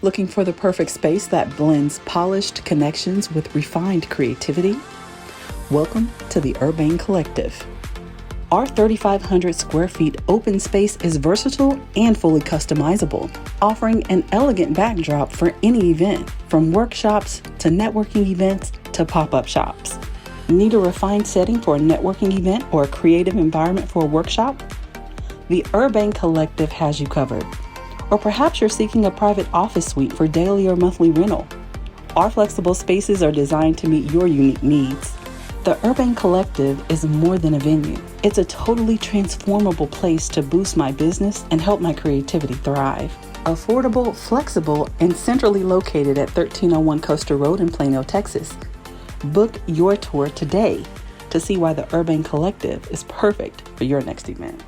Looking for the perfect space that blends polished connections with refined creativity? Welcome to the Urbane Collective. Our 3,500 square feet open space is versatile and fully customizable, offering an elegant backdrop for any event, from workshops to networking events to pop-up shops. Need a refined setting for a networking event or a creative environment for a workshop? The Urbane Collective has you covered. Or perhaps you're seeking a private office suite for daily or monthly rental. Our flexible spaces are designed to meet your unique needs. The Urbane Collective is more than a venue. It's a totally transformable place to boost my business and help my creativity thrive. Affordable, flexible, and centrally located at 1301 Coaster Road in Plano, Texas. Book your tour today to see why the Urbane Collective is perfect for your next event.